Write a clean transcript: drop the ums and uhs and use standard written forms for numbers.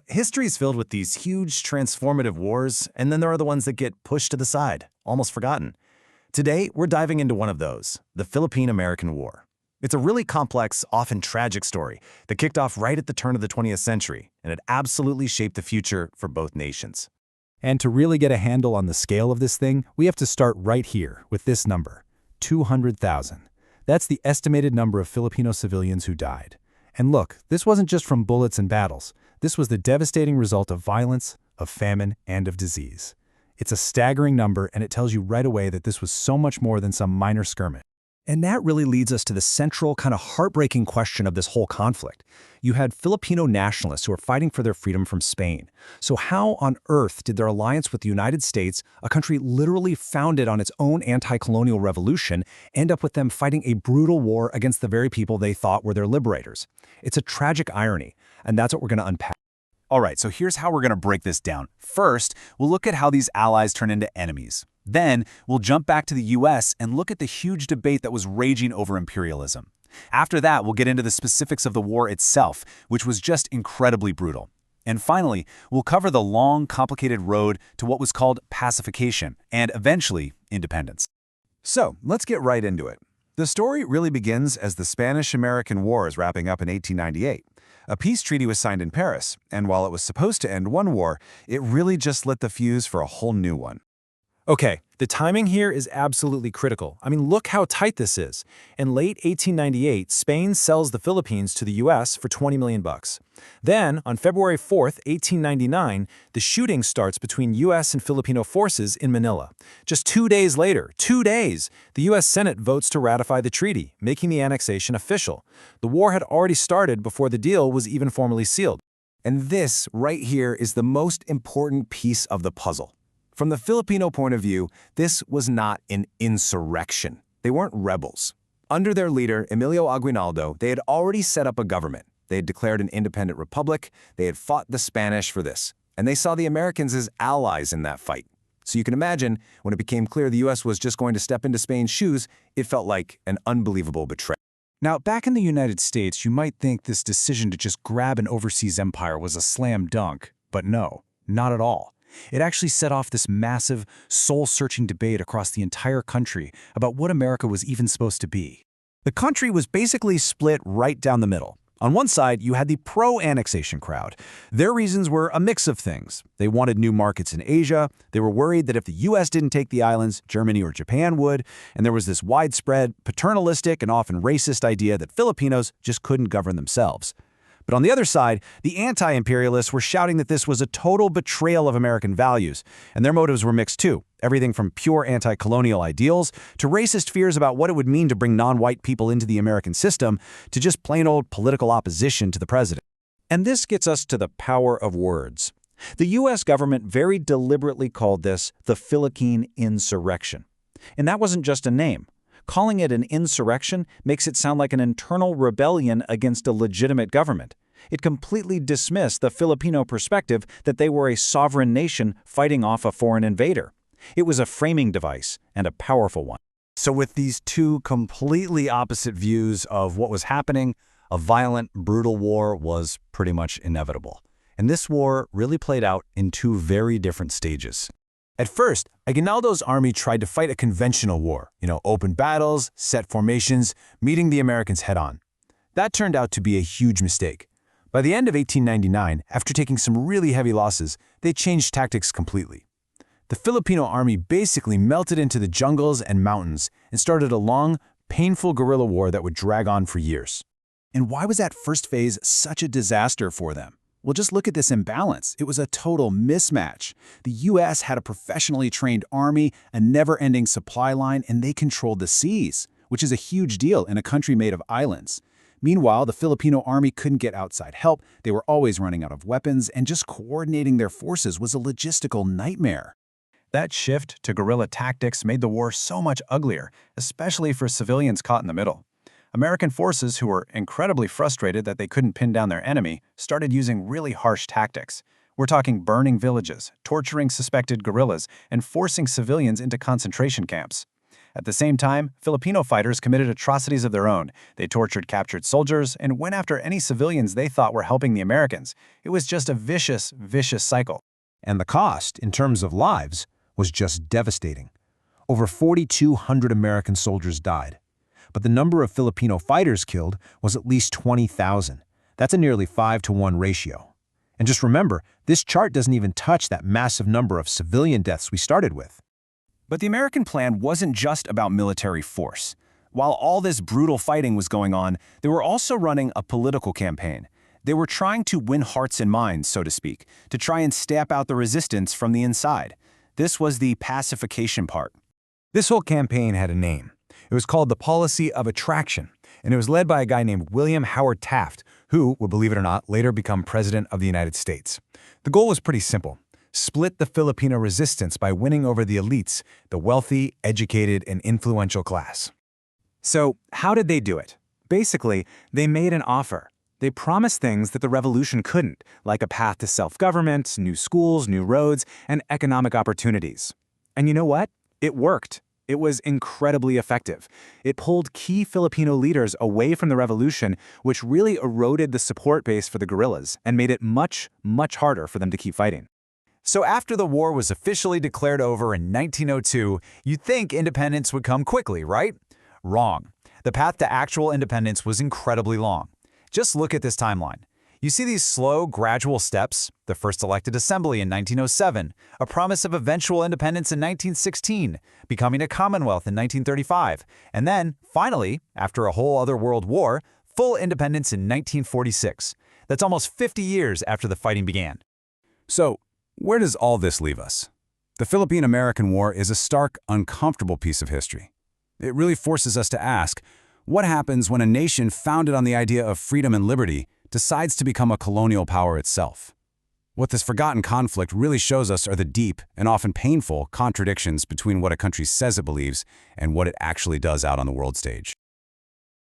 History is filled with these huge transformative wars, and then there are the ones that get pushed to the side, almost forgotten. Today, we're diving into one of those, the Philippine-American War. It's a really complex, often tragic story that kicked off right at the turn of the 20th century, and it absolutely shaped the future for both nations. And to really get a handle on the scale of this thing, we have to start right here with this number, 200,000. That's the estimated number of Filipino civilians who died. And look, this wasn't just from bullets and battles. This was the devastating result of violence, of famine, and of disease. It's a staggering number, and it tells you right away that this was so much more than some minor skirmish. And that really leads us to the central, kind of heartbreaking question of this whole conflict. You had Filipino nationalists who were fighting for their freedom from Spain. So how on earth did their alliance with the United States, a country literally founded on its own anti-colonial revolution, end up with them fighting a brutal war against the very people they thought were their liberators? It's a tragic irony, and that's what we're going to unpack. All right, so here's how we're going to break this down. First, we'll look at how these allies turn into enemies. Then, we'll jump back to the US and look at the huge debate that was raging over imperialism. After that, we'll get into the specifics of the war itself, which was just incredibly brutal. And finally, we'll cover the long, complicated road to what was called pacification and eventually independence. So, let's get right into it. The story really begins as the Spanish-American War is wrapping up in 1898. A peace treaty was signed in Paris, and while it was supposed to end one war, it really just lit the fuse for a whole new one. Okay, the timing here is absolutely critical. I mean, look how tight this is. In late 1898, Spain sells the Philippines to the US for $20 million. Then, on February 4th, 1899, the shooting starts between US and Filipino forces in Manila. Just 2 days later, 2 days, the US Senate votes to ratify the treaty, making the annexation official. The war had already started before the deal was even formally sealed. And this, right here, is the most important piece of the puzzle. From the Filipino point of view, this was not an insurrection. They weren't rebels. Under their leader, Emilio Aguinaldo, they had already set up a government. They had declared an independent republic. They had fought the Spanish for this. And they saw the Americans as allies in that fight. So you can imagine, when it became clear the U.S. was just going to step into Spain's shoes, it felt like an unbelievable betrayal. Now, back in the United States, you might think this decision to just grab an overseas empire was a slam dunk. But no, not at all. It actually set off this massive, soul-searching debate across the entire country about what America was even supposed to be. The country was basically split right down the middle. On one side, you had the pro-annexation crowd. Their reasons were a mix of things. They wanted new markets in Asia, they were worried that if the US didn't take the islands, Germany or Japan would, and there was this widespread, paternalistic and often racist idea that Filipinos just couldn't govern themselves. But on the other side, the anti-imperialists were shouting that this was a total betrayal of American values, and their motives were mixed too. Everything from pure anti-colonial ideals to racist fears about what it would mean to bring non-white people into the American system to just plain old political opposition to the president. And this gets us to the power of words. The U.S. government very deliberately called this the Philippine insurrection. And that wasn't just a name. Calling it an insurrection makes it sound like an internal rebellion against a legitimate government. It completely dismissed the Filipino perspective that they were a sovereign nation fighting off a foreign invader. It was a framing device, and a powerful one. So with these two completely opposite views of what was happening, a violent, brutal war was pretty much inevitable. And this war really played out in two very different stages. At first, Aguinaldo's army tried to fight a conventional war, open battles, set formations, meeting the Americans head-on. That turned out to be a huge mistake. By the end of 1899, after taking some really heavy losses, they changed tactics completely. The Filipino army basically melted into the jungles and mountains and started a long, painful guerrilla war that would drag on for years. And why was that first phase such a disaster for them? Well, just look at this imbalance. It was a total mismatch. The U.S. had a professionally trained army, a never-ending supply line, and they controlled the seas, which is a huge deal in a country made of islands. Meanwhile, the Filipino army couldn't get outside help, they were always running out of weapons, and just coordinating their forces was a logistical nightmare. That shift to guerrilla tactics made the war so much uglier, especially for civilians caught in the middle. American forces, who were incredibly frustrated that they couldn't pin down their enemy, started using really harsh tactics. We're talking burning villages, torturing suspected guerrillas, and forcing civilians into concentration camps. At the same time, Filipino fighters committed atrocities of their own. They tortured captured soldiers and went after any civilians they thought were helping the Americans. It was just a vicious, vicious cycle. And the cost, in terms of lives, was just devastating. Over 4,200 American soldiers died. But the number of Filipino fighters killed was at least 20,000. That's a nearly 5-to-1 ratio. And just remember, this chart doesn't even touch that massive number of civilian deaths we started with. But the American plan wasn't just about military force. While all this brutal fighting was going on, they were also running a political campaign. They were trying to win hearts and minds, so to speak, to try and stamp out the resistance from the inside. This was the pacification part. This whole campaign had a name. It was called the Policy of Attraction, and it was led by a guy named William Howard Taft, who would, believe it or not, later become President of the United States. The goal was pretty simple: split the Filipino resistance by winning over the elites, the wealthy, educated, and influential class. So, how did they do it? Basically, they made an offer. They promised things that the revolution couldn't, like a path to self-government, new schools, new roads, and economic opportunities. And you know what? It worked. It was incredibly effective. It pulled key Filipino leaders away from the revolution, which really eroded the support base for the guerrillas and made it much, much harder for them to keep fighting. So after the war was officially declared over in 1902, you'd think independence would come quickly, right? Wrong. The path to actual independence was incredibly long. Just look at this timeline. You see these slow, gradual steps: the first elected assembly in 1907, a promise of eventual independence in 1916, becoming a commonwealth in 1935, and then, finally, after a whole other world war, full independence in 1946. That's almost 50 years after the fighting began. So, where does all this leave us? The Philippine-American War is a stark, uncomfortable piece of history. It really forces us to ask, what happens when a nation founded on the idea of freedom and liberty decides to become a colonial power itself? What this forgotten conflict really shows us are the deep and often painful contradictions between what a country says it believes and what it actually does out on the world stage.